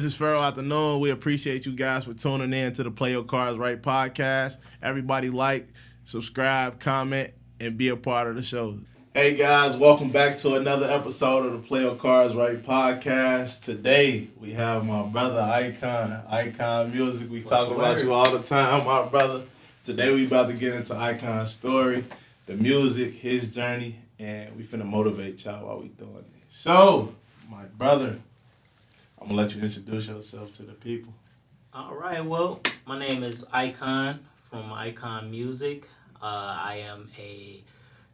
This is Pharaoh Afternoon. We appreciate you guys for tuning in to the Play Your Cards Right podcast. Everybody like, subscribe, comment, and be a part of the show. Hey guys, welcome back to another episode of the Play Your Cards Right podcast. Today we have my brother IKKON Music. We talk about you all the time, my brother. Today we about to get into IKKON's story, the music, his journey, and we finna motivate y'all while we doing it. So, my brother, I'm gonna let you introduce yourself to the people. All right, well, my name is IKKON from IKKON Music. I am a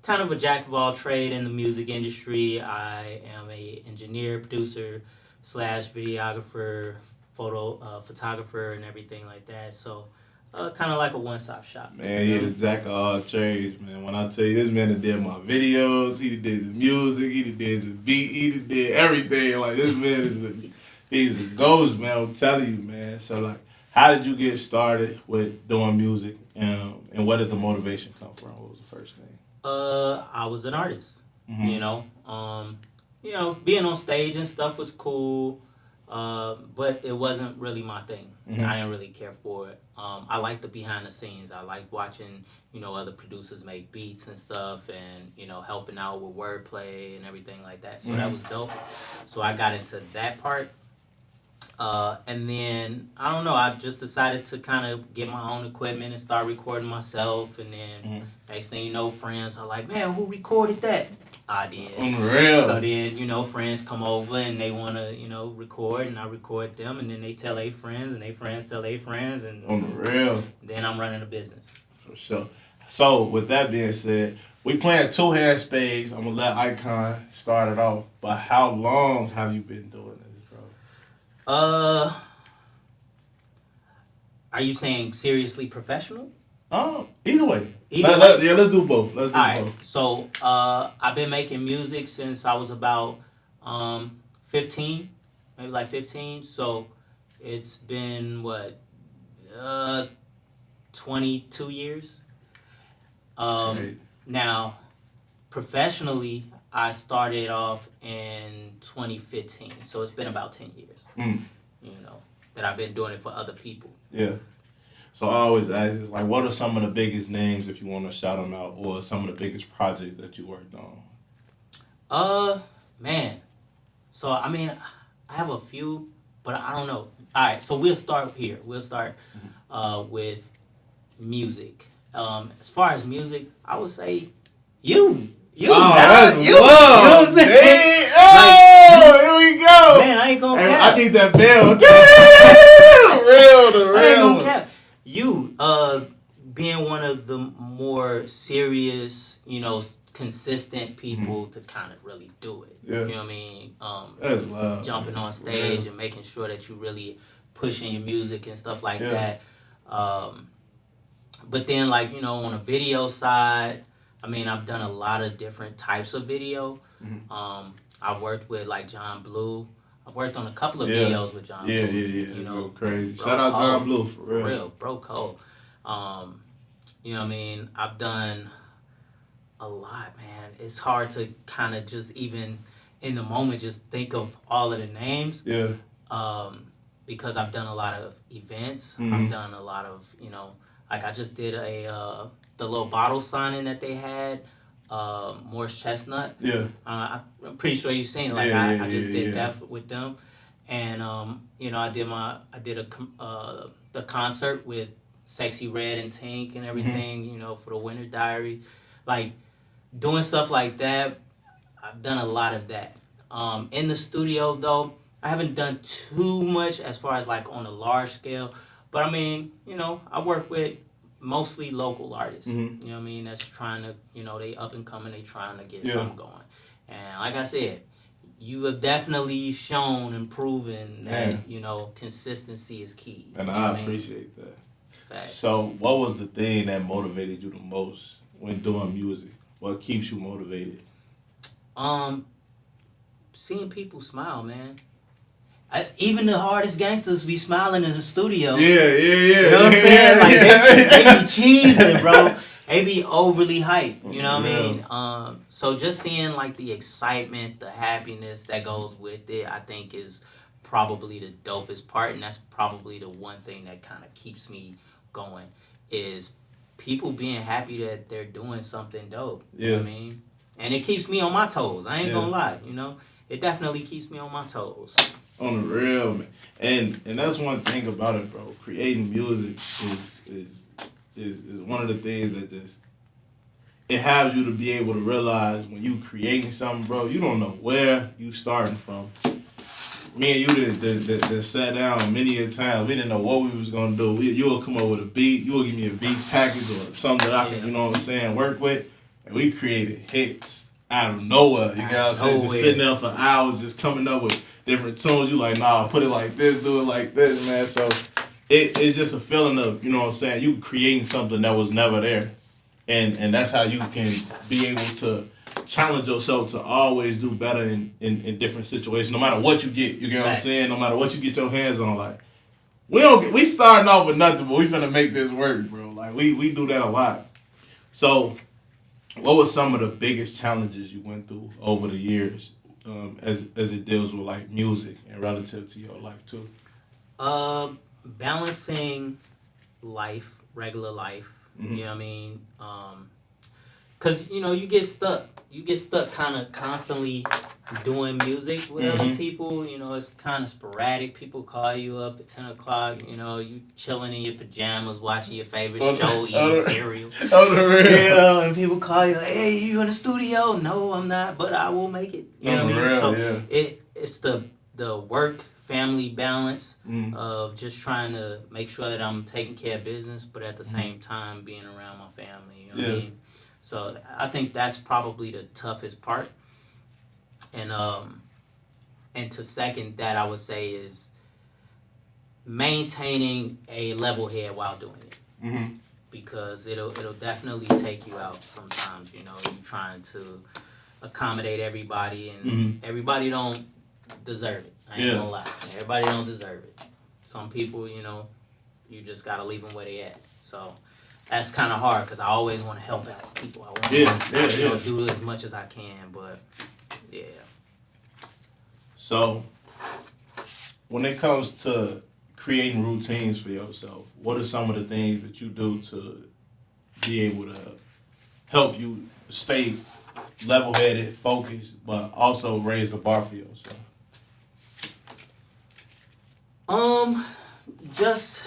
kind of a jack of all trade in the music industry. I am a engineer, producer, slash videographer, photographer, and everything like that. So, kind of like a one-stop shop. Man, he the jack of all trades, man. When I tell you, this man did my videos, he did the music, he did the beat, he did everything. Like, this man he's a ghost, man. I'm telling you, man. So, like, how did you get started with doing music, and where did the motivation come from? What was the first thing? I was an artist. Being on stage and stuff was cool, but it wasn't really my thing. I didn't really care for it. I like the behind the scenes. I like watching, other producers make beats and stuff, and helping out with wordplay and everything like that. So that was dope. So I got into that part. And then, I don't know, I just decided to kind of get my own equipment and start recording myself. And then, next thing you know, friends are like, man, who recorded that? I did. Unreal. So then, friends come over and they want to, record, and I record them. And then they tell their friends, and their friends tell their friends. And Unreal. then I'm running a business. For sure. So, with that being said, we playing two-hand spades. I'm going to let IKKON start it off. But how long have you been doing this, bro? Are you saying seriously professional? Either way. Either way. Let's do both. Let's do All right. both. So, I've been making music since I was about 15, maybe like 15. So, it's been, 22 years. Great. Now, professionally, I started off in 2015. So, it's been about 10 years, that I've been doing it for other people. Yeah. So I always ask, is like, what are some of the biggest names, if you want to shout them out, or some of the biggest projects that you worked on? Man. So, I mean, I have a few, but I don't know. All right, so we'll start here. We'll start with music. As far as music, I would say you. That's you. love. You know what I'm saying? Here we go. Man, I ain't gonna cap. I need that bell. Real. I ain't gonna cap. You, being one of the more serious, consistent people to kind of really do it. Yeah. You know what I mean? That's love. Jumping on stage and making sure that you really pushing your music and stuff like that. But then, on a video side, I mean, I've done a lot of different types of video. I've worked with, John Blue. I've worked on a couple of videos with John Blue. Yeah. Go crazy. Shout out John Blue, for real. Bro code. You know what I mean? I've done a lot, man. It's hard to kind of just even in the moment just think of all of the names. Yeah. Because I've done a lot of events. I've done a lot of, I just did the little bottle signing that they had. Morris Chestnut. Yeah. I'm pretty sure you've seen it. I just did that with them, and I did the concert with Sexy Red and Tink and everything. For the Winter Diaries, doing stuff like that. I've done a lot of that. In the studio though, I haven't done too much as far as on a large scale, but I mean, I work with mostly local artists, you know what I mean, that's trying to, they up and coming, they trying to get something going. And like I said, you have definitely shown and proven that, consistency is key. And I appreciate that. Fact. So what was the thing that motivated you the most when doing music? What keeps you motivated? Seeing people smile, man. Even the hardest gangsters be smiling in the studio. Yeah. You know what I'm saying? They be cheesing, bro. They be overly hyped. You know what I mean? So just seeing the excitement, the happiness that goes with it, I think is probably the dopest part, and that's probably the one thing that kind of keeps me going is people being happy that they're doing something dope. You know what I mean? And it keeps me on my toes. I ain't gonna lie, you know? It definitely keeps me on my toes. On the real, man. And that's one thing about it, bro. Creating music is one of the things that just it has you to be able to realize when you creating something, bro, you don't know where you starting from. Me and you did sat down many a times. We didn't know what we was gonna do. You will come up with a beat. You will give me a beat package or something that I can, you know what I'm saying, work with. And we created hits out of nowhere. You know what I'm saying? Just sitting there for hours, just coming up with different tunes. You like, nah, put it like this, do it like this, man. So it's just a feeling of, you know what I'm saying, you creating something that was never there. And that's how you can be able to challenge yourself to always do better in different situations, no matter what you get. You get what I'm saying? No matter what you get your hands on. Like, we starting off with nothing, but we finna make this work, bro. Like, we do that a lot. So, what were some of the biggest challenges you went through over the years as it deals with, like, music and relative to your life, too? Balancing life, regular life, you know what I mean? Because, you know, you get stuck kind of constantly doing music with other people. You know, it's kind of sporadic. People call you up at 10 o'clock. You know, you chilling in your pajamas, watching your favorite show, eating cereal. You know, and people call you like, hey, you in the studio? No, I'm not, but I will make it. You know what I mean? So it's the work family balance of just trying to make sure that I'm taking care of business, but at the same time being around my family. You know what I mean? So I think that's probably the toughest part. And to second that, I would say is maintaining a level head while doing it. Because it'll definitely take you out sometimes. You know, you trying to accommodate everybody, and everybody don't deserve it. I ain't gonna lie. Everybody don't deserve it. Some people, you know, you just gotta leave them where they at. So that's kind of hard because I always want to help out people. I want to do as much as I can, but yeah. So when it comes to creating routines for yourself, what are some of the things that you do to be able to help you stay level-headed, focused, but also raise the bar for yourself? Just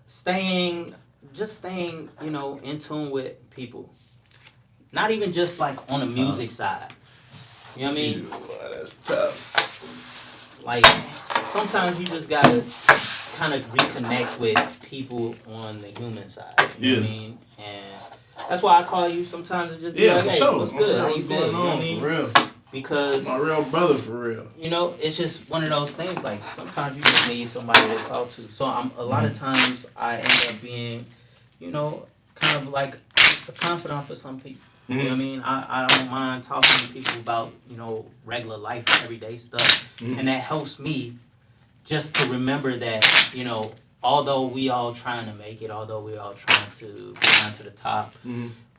staying, you know, in tune with people. Not even just like on the music side. You know what I mean? That's tough. Like, sometimes you just gotta kind of reconnect with people on the human side. You know what I mean? And that's why I call you sometimes and just be like, hey, what's good? How you been? You know what I mean? For real. Because my real brother, for real. You know, it's just one of those things. Like, sometimes you just need somebody to talk to. So a lot of times I end up being, you know, kind of like a confidant for some people. You know what I mean? I don't mind talking to people about, you know, regular life, everyday stuff. And that helps me just to remember that, you know, although we all trying to make it, although we all trying to climb to the top,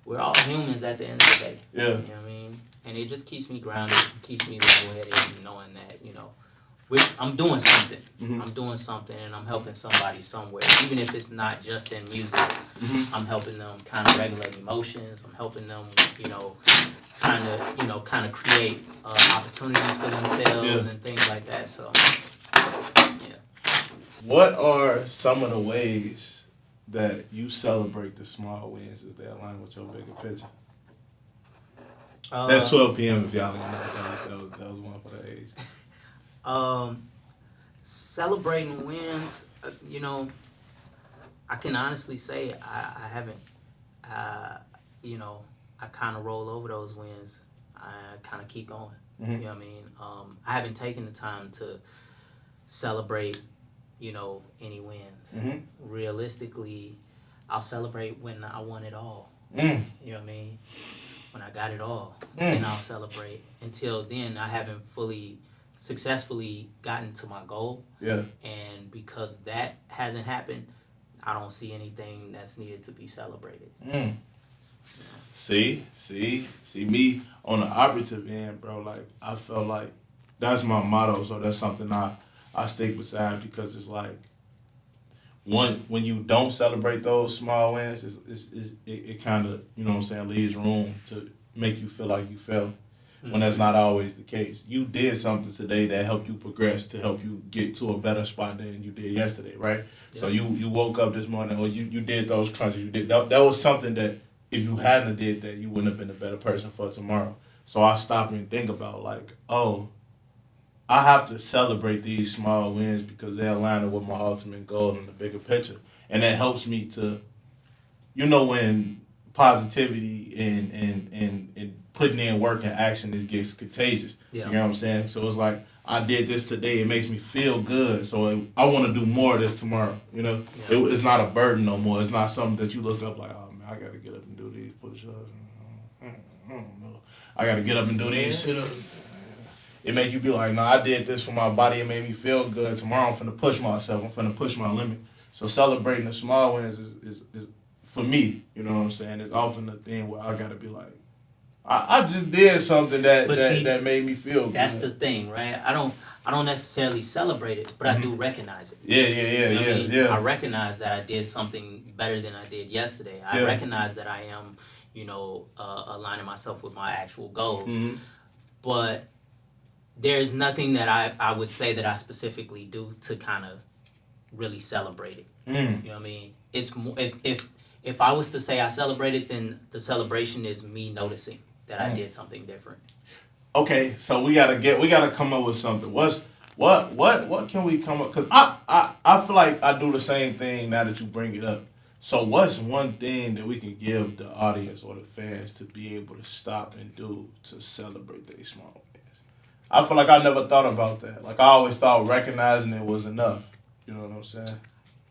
we're all humans at the end of the day. You know what I mean? And it just keeps me grounded, keeps me level-headed, knowing that, you know, I'm doing something. I'm doing something, and I'm helping somebody somewhere. Even if it's not just in music, I'm helping them kind of regulate emotions. I'm helping them, you know, trying to, you know, kind of create opportunities for themselves and things like that. So, yeah. What are some of the ways that you celebrate the small wins as they align with your bigger picture? That's 12 p.m. if y'all didn't know. That was one for the age. Celebrating wins, you know, I can honestly say I haven't, you know, I kind of roll over those wins. I kind of keep going. You know what I mean? I haven't taken the time to celebrate, you know, any wins. Realistically, I'll celebrate when I won it all. You know what I mean? When I got it all, then I'll celebrate. Until then, I haven't fully successfully gotten to my goal. And because that hasn't happened, I don't see anything that's needed to be celebrated. See me on the operative end, bro. Like, I felt like that's my motto, so that's something I I stick beside because it's like when you don't celebrate those small wins, it kind of, you know what I'm saying, leaves room to make you feel like you failed when that's not always the case. You did something today that helped you progress to help you get to a better spot than you did yesterday, right? Yeah. So you woke up this morning, or you did those crunches. You did that was something that if you hadn't did that, you wouldn't have been a better person for tomorrow. So I stop and think about like, oh, I have to celebrate these small wins because they align with my ultimate goal in the bigger picture. And that helps me to, when positivity and putting in work and action, it gets contagious. Yeah. You know what I'm saying? So it's like, I did this today. It makes me feel good. So I want to do more of this tomorrow. Yeah. It's not a burden no more. It's not something that you look up like, oh, man, I got to get up and do these push-ups. I don't know. I got to get up and do these sit-ups. It make you be like, no, I did this for my body. It made me feel good. Tomorrow I'm finna push myself. I'm finna push my limit. So celebrating the small wins is for me, you know what I'm saying, it's often the thing where I gotta be like, I just did something that made me feel good. That's the thing, right? I don't necessarily celebrate it, but I do recognize it. Yeah. I recognize that I did something better than I did yesterday. I recognize that I am, aligning myself with my actual goals. Mm-hmm. But there's nothing that I would say that I specifically do to kind of really celebrate it. Mm. You know what I mean? It's more, if I was to say I celebrate it, then the celebration is me noticing that I did something different. Okay, so we gotta come up with something. What can we come up? Because I feel like I do the same thing now that you bring it up. So what's one thing that we can give the audience or the fans to be able to stop and do to celebrate their small wins? I feel like I never thought about that. Like I always thought recognizing it was enough. You know what I'm saying?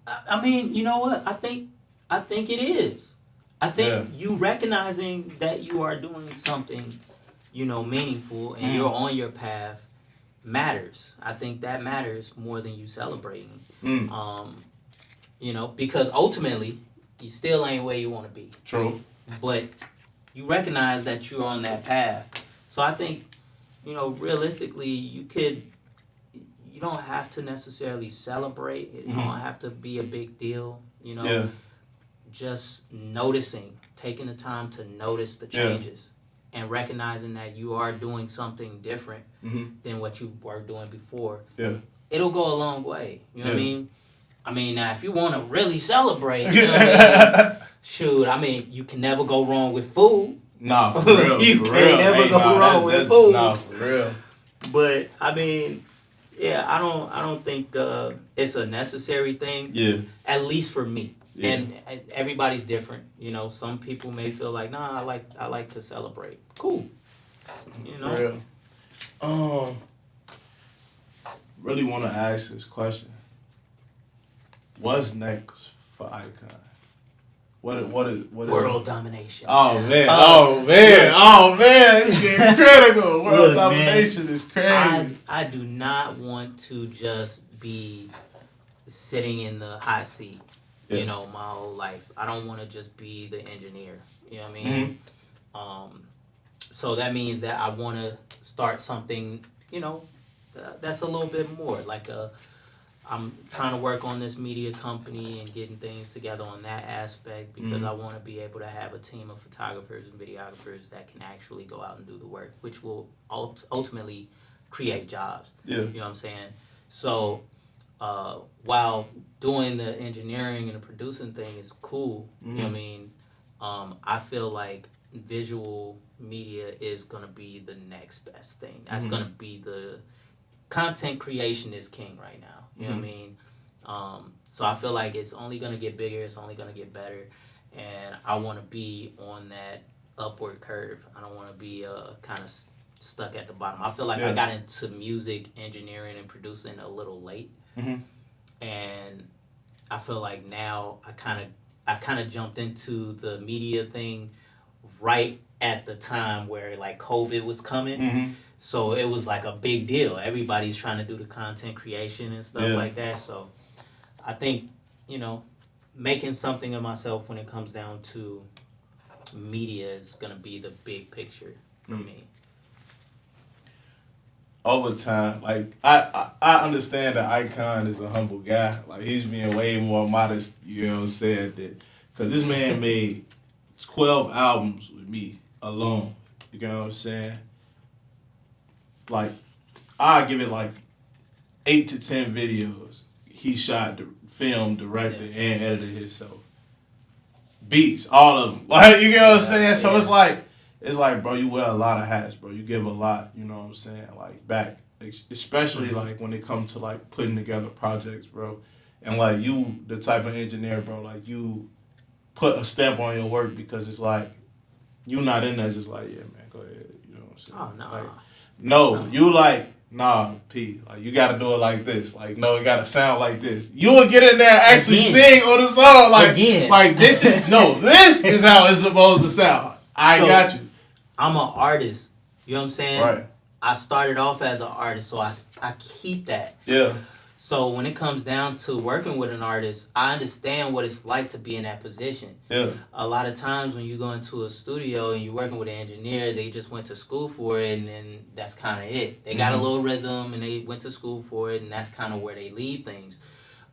I mean, you know what? I think it is. I think you recognizing that you are doing something, meaningful and you're on your path matters. I think that matters more than you celebrating. Because ultimately you still ain't where you want to be. True. But you recognize that you're on that path. So I think, realistically, you don't have to necessarily celebrate. It don't have to be a big deal, Just noticing, taking the time to notice the changes and recognizing that you are doing something different than what you were doing before. Yeah. It'll go a long way. You know what I mean? I mean, now, if you want to really celebrate, shoot, you can never go wrong with food. Nah, for real. You can't never go wrong with food. Nah, for real. But I don't think it's a necessary thing. Yeah. At least for me. Yeah. And everybody's different. Some people may feel like, nah, I like to celebrate. Cool. For real. Really want to ask this question. What's next for IKKON? What is world domination? Oh man! It's getting critical. World domination is crazy. I do not want to just be sitting in the hot seat, my whole life. I don't want to just be the engineer. You know what I mean? Mm-hmm. So that means that I want to start something, that's a little bit more like I'm trying to work on this media company and getting things together on that aspect because I want to be able to have a team of photographers and videographers that can actually go out and do the work, which will ultimately create jobs. Yeah. You know what I'm saying? So while doing the engineering and the producing thing is cool, you know what I mean? I feel like visual media is going to be the next best thing. That's going to be the content creation is king right now. You know what I mean? So I feel like it's only going to get bigger. It's only going to get better. And I want to be on that upward curve. I don't want to be kind of stuck at the bottom. I feel like I got into music engineering and producing a little late. And I feel like now I kind of jumped into the media thing right at the time where like COVID was coming. So it was like a big deal. Everybody's trying to do the content creation and stuff like that. So I think, making something of myself when it comes down to media is going to be the big picture for me. over time, like I understand that IKKON is a humble guy. Like he's being way more modest. You know what I'm saying? Because this man made 12 albums with me alone. You know what I'm saying? Like I give it like 8 to 10 videos. He shot, filmed, directed, and edited himself. Beats, all of them. Like you get what I'm saying? So it's like, bro, you wear a lot of hats, bro. You give a lot, you know what I'm saying, like back, especially like when it comes to like putting together projects, bro. And like you, the type of engineer, bro, like you put a stamp on your work because it's like you not in there just like, yeah, man, go ahead, you know what I'm saying? Oh no. Like, no, you like. Nah, P. Like you gotta do it like this. Like no, it gotta sound like this. You will get in there and actually sing on the song. Like this is how it's supposed to sound. I got you. I'm an artist. You know what I'm saying? Right. I started off as an artist, so I keep that. Yeah. So when it comes down to working with an artist, I understand what it's like to be in that position. Yeah. A lot of times when you go into a studio and you're working with an engineer, they just went to school for it, and then that's kind of it. They got a little rhythm, and they went to school for it, and that's kind of where they leave things.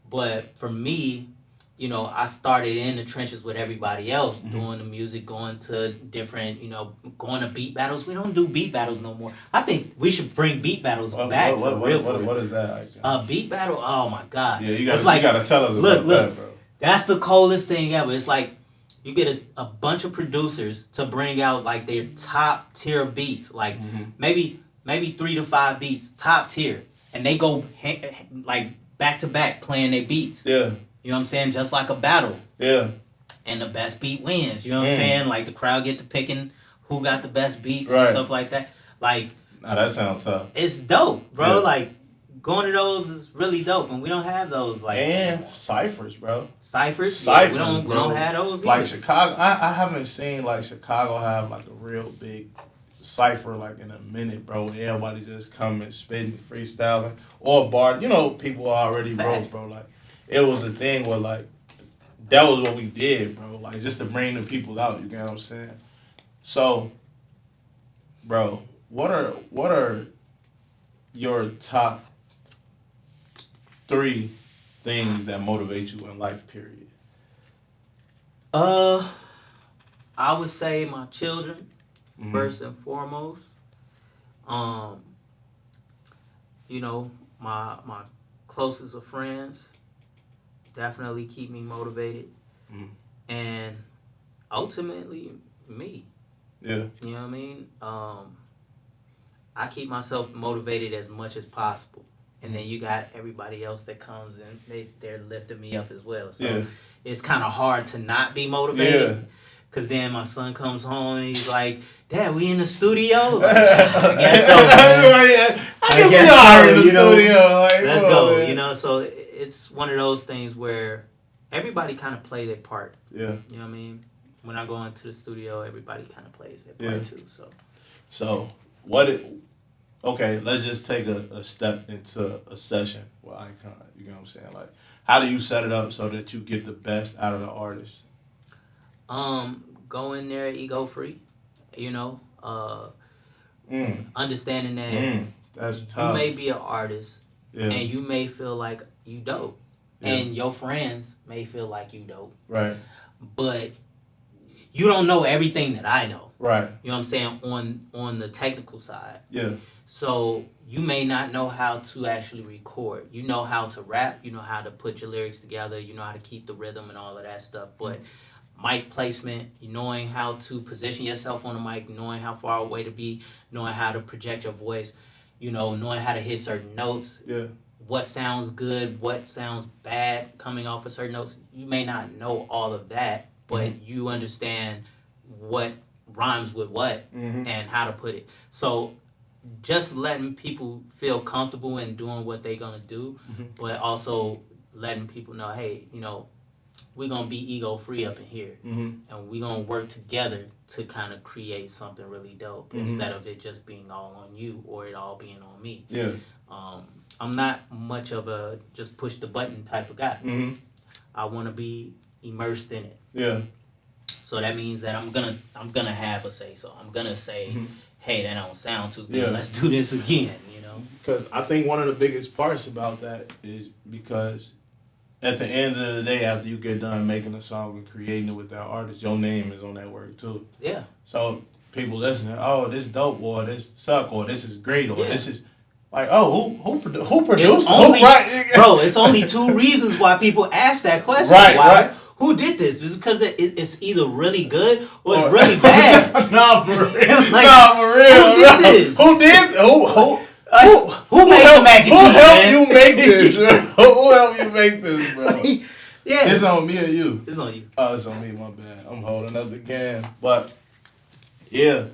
But for me, you know, I started in the trenches with everybody else, doing the music, going to different, you know, going to beat battles. We don't do beat battles no more. I think we should bring beat battles back for real. What is that? Beat battle? Oh my God. Yeah, you gotta tell us about that, bro. That's the coolest thing ever. It's like you get a bunch of producers to bring out like their top tier beats, like maybe 3 to 5 beats, top tier, and they go like back to back playing their beats. Yeah. You know what I'm saying? Just like a battle. Yeah. And the best beat wins. You know what I'm saying? Like the crowd get to picking who got the best beats and stuff like that. Like, nah, that sounds tough. It's dope, bro. Yeah. Like going to those is really dope, and we don't have those. Like and ciphers, bro. Ciphers. Yeah, we don't have those. Like either. Chicago, I haven't seen like Chicago have like a real big cipher like in a minute, bro. Everybody just coming, spitting, freestyling, or bar. You know, people already wrote, bro. Like. It was a thing where, like, that was what we did, bro. Like, just to bring the people out, you get what I'm saying? So, bro, what are your top 3 things that motivate you in life, period? I would say my children, first and foremost. You know, my closest of friends definitely keep me motivated. And ultimately, me. Yeah. You know what I mean? I keep myself motivated as much as possible. And then you got everybody else that comes and they're lifting me up as well. So it's kind of hard to not be motivated. Yeah. Because then my son comes home and he's like, Dad, we in the studio? Like, I guess so. I guess we are in the studio. Like, let's go. Man. You know, so it's one of those things where everybody kind of play their part. Yeah. You know what I mean? When I go into the studio, everybody kind of plays their part too. So okay, let's just take a step into a session with IKKON. You know what I'm saying? Like, how do you set it up so that you get the best out of the artist? Go in there ego free, you know, understanding that that's tough. You may be an artist and you may feel like you dope and your friends may feel like you dope. Right. But you don't know everything that I know. Right. You know what I'm saying? On the technical side. Yeah. So you may not know how to actually record. You know how to rap, you know how to put your lyrics together, you know how to keep the rhythm and all of that stuff, but mic placement, knowing how to position yourself on the mic, knowing how far away to be, knowing how to project your voice, you know, knowing how to hit certain notes. Yeah. What sounds good, what sounds bad coming off of certain notes. You may not know all of that, but you understand what rhymes with what and how to put it. So just letting people feel comfortable in doing what they're going to do, but also letting people know, hey, you know, we're going to be ego-free up in here. And we're going to work together to kind of create something really dope instead of it just being all on you or it all being on me. Yeah. I'm not much of a just push the button type of guy. I want to be immersed in it. Yeah. So that means that I'm gonna have a say. So I'm gonna say, hey, that don't sound too good. Let's do this again. You know. Because I think one of the biggest parts about that is because at the end of the day, after you get done making a song and creating it with that artist, your name is on that work too. Yeah. So people listening, oh, this dope, or this suck, or this is great, or this is like, oh, who produced? Bro, it's only two reasons why people ask that question. Right. Who did this? It's because it's either really good or it's really bad. Nah, for real. For real. Who did this? Who did? Who made the mac and cheese? Who helped you make this? Who helped you make this, bro? Yeah. It's on me or you? It's on you. Oh, it's on me. My bad. I'm holding up the game, but yeah.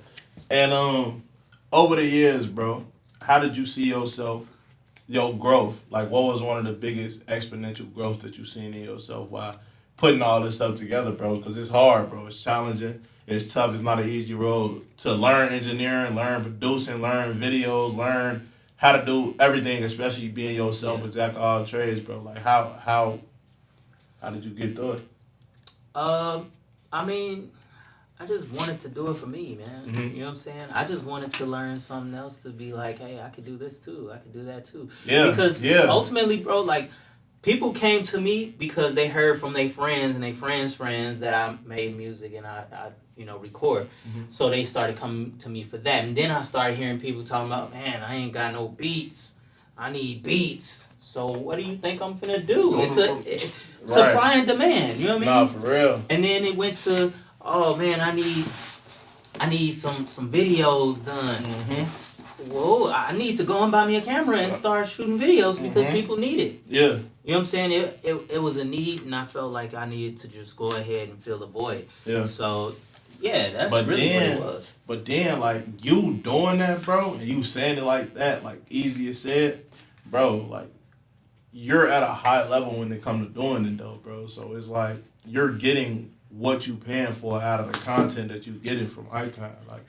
And over the years, bro, how did you see yourself? Your growth, like what was one of the biggest exponential growth that you've seen in yourself while putting all this stuff together, bro? Because it's hard, bro. It's challenging. It's tough. It's not an easy road to learn engineering, learn producing, learn videos, learn how to do everything, especially being yourself a jack of all trades, bro. Like how did you get through it? I mean, I just wanted to do it for me, man. Mm-hmm. You know what I'm saying? I just wanted to learn something else to be like, hey, I could do this too. I could do that too. Yeah. Because ultimately, bro, like, people came to me because they heard from their friends and their friends' that I made music and I record. Mm-hmm. So they started coming to me for that. And then I started hearing people talking about, man, I ain't got no beats. I need beats. So what do you think I'm finna do? It's supply and demand. You know what I mean? Nah, for real. And then it went to, oh man, I need some videos done. Mm-hmm. Whoa, I need to go and buy me a camera and start shooting videos because people need it. Yeah. You know what I'm saying? It was a need, and I felt like I needed to just go ahead and fill the void. Yeah. So, yeah, that's really what it was. But then, like, you doing that, bro, and you saying it like that, like, easy as said, bro, like, you're at a high level when it comes to doing it, though, bro. So it's like you're getting what you paying for out of the content that you getting from IKKON. Like,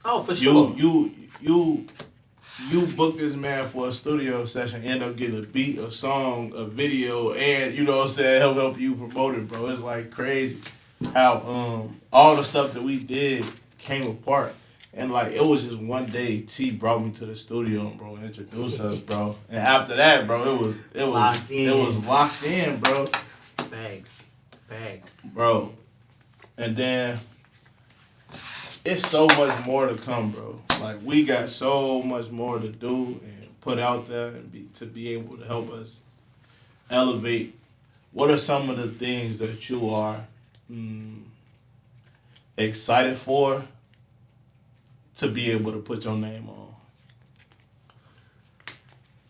oh, for sure. You book this man for a studio session, end up getting a beat, a song, a video, and you know what I'm saying, help you promote it, bro. It's like crazy how all the stuff that we did came apart. And like it was just one day T brought me to the studio, bro, and introduced us, bro. And after that, bro, it was locked in, bro. Bags. Bro. And then it's so much more to come, bro. Like we got so much more to do and put out there and be able to help us elevate. What are some of the things that you are excited for to be able to put your name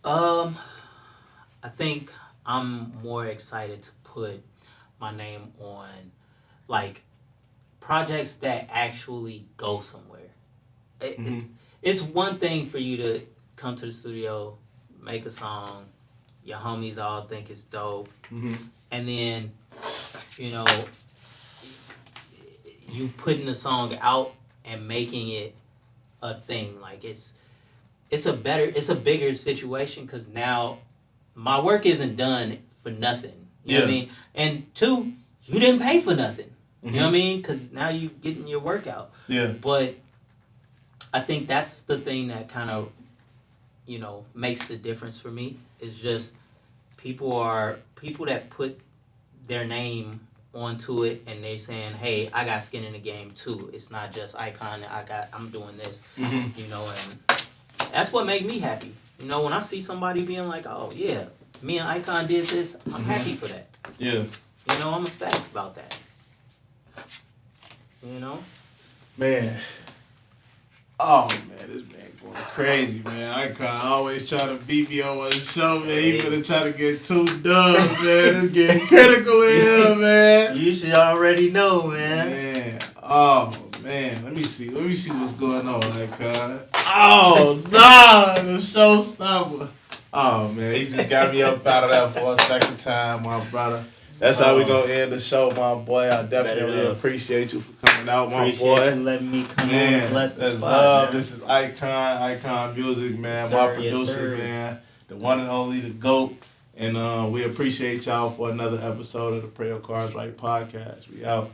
on? I think I'm more excited to put my name on like projects that actually go somewhere. It's one thing for you to come to the studio, make a song, your homies all think it's dope, and then, you know, you putting the song out and making it a thing. Like it's a bigger situation because now my work isn't done for nothing. You know what I mean? And two, you didn't pay for nothing. You know what I mean? Because now you getting your work out. Yeah. But I think that's the thing that kind of, you know, makes the difference for me. It's just people that put their name onto it and they saying, hey, I got skin in the game too. It's not just IKKON. I'm doing this. You know, and that's what made me happy. You know, when I see somebody being like, oh yeah, me and IKKON did this, I'm happy for that. Yeah. You know, I'm ecstatic about that. You know? Man. Oh, man, this man going crazy, man. IKKON always try to beat me on the show, man. He finna try to get 2 dubs, man. It's getting critical in here, man. You should already know, man. Man. Oh, man. Let me see what's going on, IKKON. Oh, nah, the showstopper. Oh, man, he just got me up out of that for a second time, my brother. That's how we gonna end the show, my boy. I definitely appreciate you for coming out, my boy. Appreciate you letting me come on and bless the spot. Love. This is IKKON Music, man. Yes, my producer, man. The one and only, the GOAT. And we appreciate y'all for another episode of the Prayer Cards Right podcast. We out.